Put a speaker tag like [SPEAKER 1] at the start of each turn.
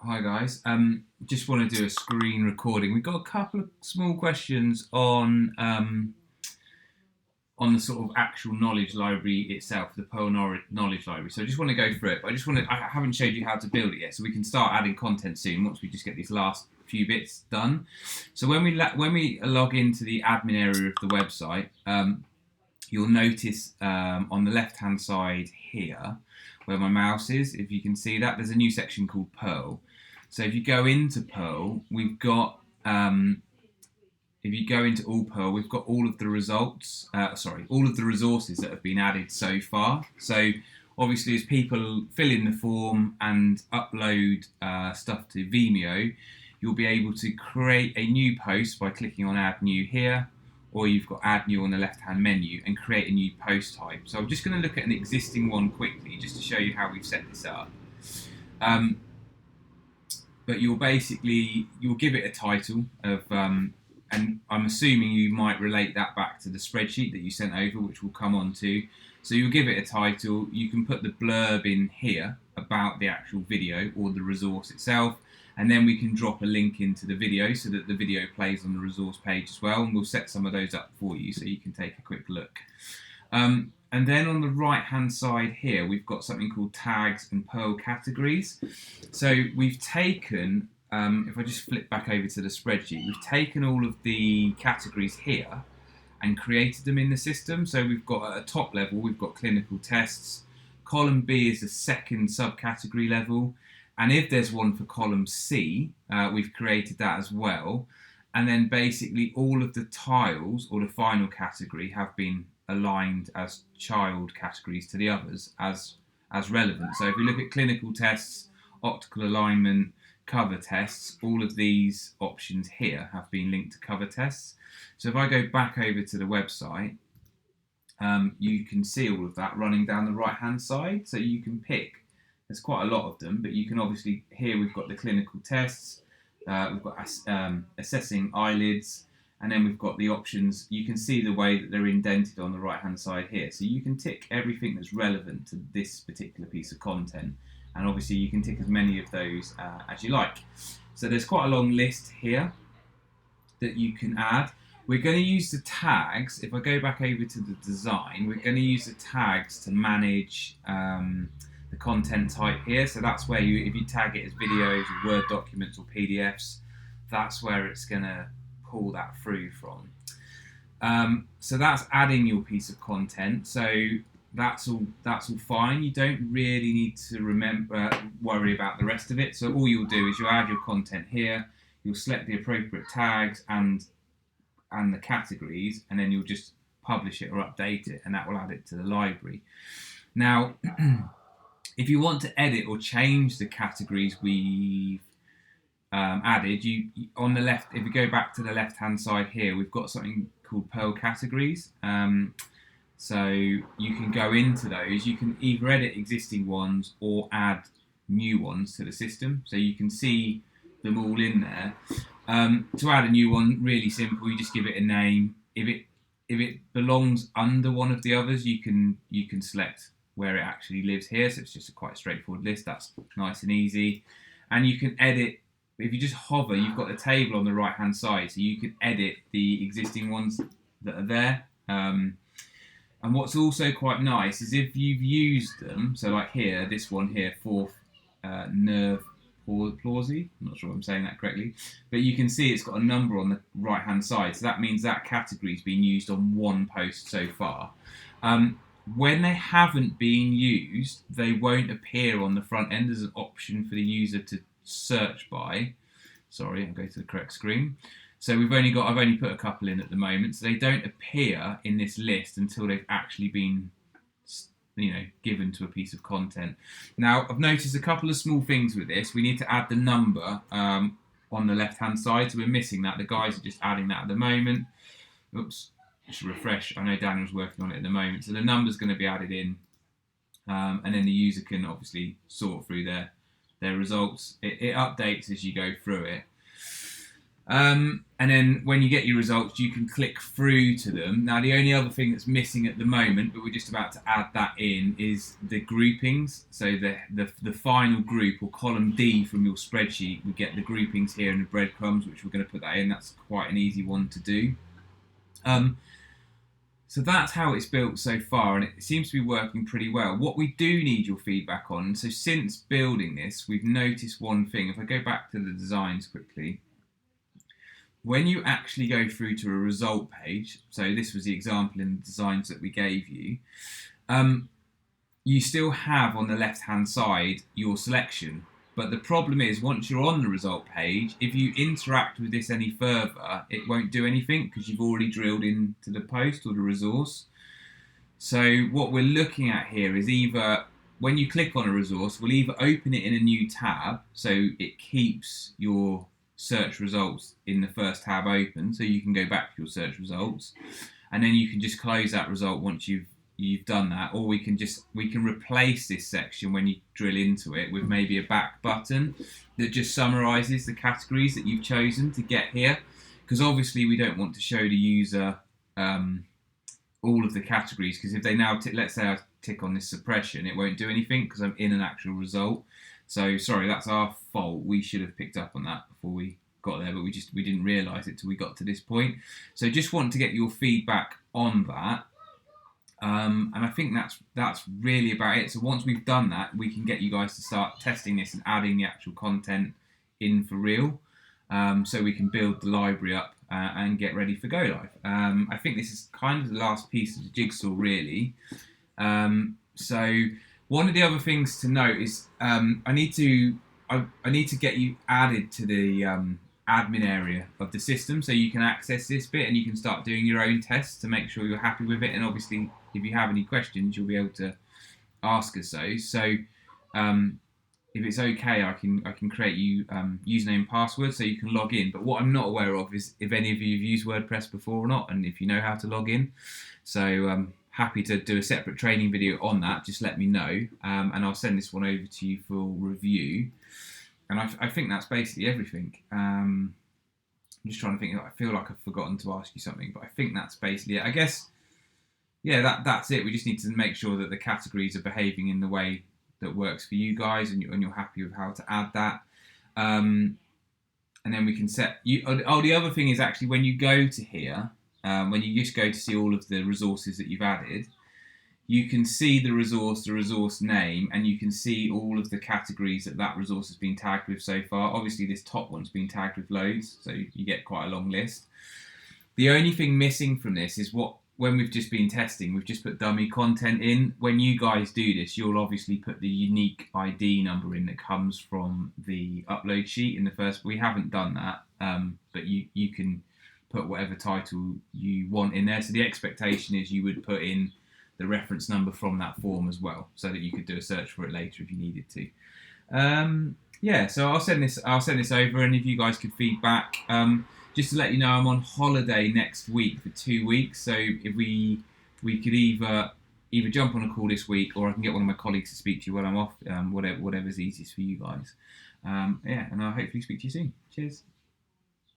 [SPEAKER 1] Hi guys. Just want to do a screen recording. We've got a couple of small questions on the sort of actual knowledge library itself, the Perl knowledge library. So I just want to go through it. But I haven't showed you how to build it yet, so we can start adding content soon once we just get these last few bits done. So when we log into the admin area of the website, you'll notice on the left hand side here where my mouse is, if you can see that, there's a new section called Perl. So if you go into Perl, we've got, if you go into all Perl, we've got all of the results, all of the resources that have been added so far. So obviously as people fill in the form and upload stuff to Vimeo, you'll be able to create a new post by clicking on Add New here, or you've got Add New on the left-hand menu and create a new post type. So I'm just going to look at an existing one quickly just to show you how we've set this up. But you'll give it a title of, and I'm assuming you might relate that back to the spreadsheet that you sent over, which we'll come on to. So you'll give it a title. You can put the blurb in here about the actual video or the resource itself, and then we can drop a link into the video so that the video plays on the resource page as well, and we'll set some of those up for you so you can take a quick look. And then on the right hand side here, we've got something called tags and Perl categories. So we've taken, if I just flip back over to the spreadsheet, we've taken all of the categories here and created them in the system. So we've got at a top level, we've got clinical tests. Column B is the second subcategory level. And if there's one for column C, we've created that as well. And then basically all of the tiles or the final category have been aligned as child categories to the others as relevant. So if we look at clinical tests, optical alignment, cover tests, all of these options here have been linked to cover tests. So if I go back over to the website, you can see all of that running down the right hand side. So you can pick, there's quite a lot of them, but you can obviously, here we've got the clinical tests, we've got assessing eyelids, and then we've got the options. You can see the way that they're indented on the right hand side here. So you can tick everything that's relevant to this particular piece of content. And obviously you can tick as many of those as you like. So there's quite a long list here that you can add. We're going to use the tags. If I go back over to the design, we're going to use the tags to manage the content type here. So that's where if you tag it as videos or Word documents or PDFs, that's where it's going to pull that through from. So that's adding your piece of content. So that's all fine. You don't really need to worry about the rest of it. So all you'll do is you'll add your content here, you'll select the appropriate tags and the categories, and then you'll just publish it or update it, and that will add it to the library. Now, if you want to edit or change the categories we've added, you on the left, if you go back to the left hand side here, we've got something called Perl categories. So you can go into those. You can either edit existing ones or add new ones to the system. So you can see them all in there. To add a new one, really simple. You just give it a name. If it belongs under one of the others, you can select where it actually lives here. So it's just a quite straightforward list. That's nice and easy. And you can edit. If you just hover, you've got the table on the right hand side, so you can edit the existing ones that are there. And what's also quite nice is if you've used them, so like here, this one here, fourth nerve palsy, I'm not sure if I'm saying that correctly, but you can see it's got a number on the right hand side, so that means that category's been used on one post so far. When they haven't been used, they won't appear on the front end as an option for the user to search by. Sorry, I'll go to the correct screen. So I've only put a couple in at the moment, so they don't appear in this list until they've actually been, given to a piece of content. Now, I've noticed a couple of small things with this. We need to add the number on the left-hand side, so we're missing that. The guys are just adding that at the moment. Oops, just refresh. I know Daniel's working on it at the moment, so the number's going to be added in, and then the user can obviously sort through their results. It updates as you go through it. And then when you get your results, you can click through to them. Now, the only other thing that's missing at the moment, but we're just about to add that in, is the groupings. So the final group, or column D from your spreadsheet, we get the groupings here in the breadcrumbs, which we're going to put that in. That's quite an easy one to do. So that's how it's built so far, and it seems to be working pretty well. What we do need your feedback on, so since building this, we've noticed one thing. If I go back to the designs quickly, when you actually go through to a result page, so this was the example in the designs that we gave you, you still have on the left-hand side your selection. But the problem is, once you're on the result page, if you interact with this any further, it won't do anything because you've already drilled into the post or the resource. So what we're looking at here is either, when you click on a resource, we'll either open it in a new tab, so it keeps your search results in the first tab open, so you can go back to your search results, and then you can just close that result once you've done that, or we can replace this section when you drill into it with maybe a back button that just summarizes the categories that you've chosen to get here, because obviously we don't want to show the user all of the categories, because if they now let's say I tick on this suppression, it won't do anything because I'm in an actual result. So sorry, that's our fault. We should have picked up on that before we got there, but we didn't realize it till we got to this point. So just want to get your feedback on that. And I think that's really about it. So once we've done that, we can get you guys to start testing this and adding the actual content in for real, so we can build the library up and get ready for go live. I think this is kind of the last piece of the jigsaw, really. So one of the other things to note is I need to get you added to the admin area of the system, so you can access this bit and you can start doing your own tests to make sure you're happy with it. And obviously, if you have any questions, you'll be able to ask us those. So if it's okay, I can create you username and password so you can log in. But what I'm not aware of is if any of you have used WordPress before or not, and if you know how to log in. So happy to do a separate training video on that. Just let me know, and I'll send this one over to you for review. And I think that's basically everything. I'm just trying to think. I feel like I've forgotten to ask you something, but I think that's basically it. I guess, yeah, that's it. We just need to make sure that the categories are behaving in the way that works for you guys, and you're happy with how to add that. And then we can set you. Oh, the other thing is actually when you go to here, when you just go to see all of the resources that you've added, you can see the resource name, and you can see all of the categories that resource has been tagged with so far. Obviously, this top one's been tagged with loads, so you get quite a long list. The only thing missing from this is when we've just been testing, we've just put dummy content in. When you guys do this, you'll obviously put the unique ID number in that comes from the upload sheet in the first. We haven't done that, but you can put whatever title you want in there. So the expectation is you would put in the reference number from that form as well, so that you could do a search for it later if you needed to. Yeah, so I'll send this over, and if you guys could feedback. Just to let you know, I'm on holiday next week for 2 weeks, so if we could either jump on a call this week, or I can get one of my colleagues to speak to you while I'm off. Whatever's easiest for you guys. Yeah, and I'll hopefully speak to you soon. Cheers.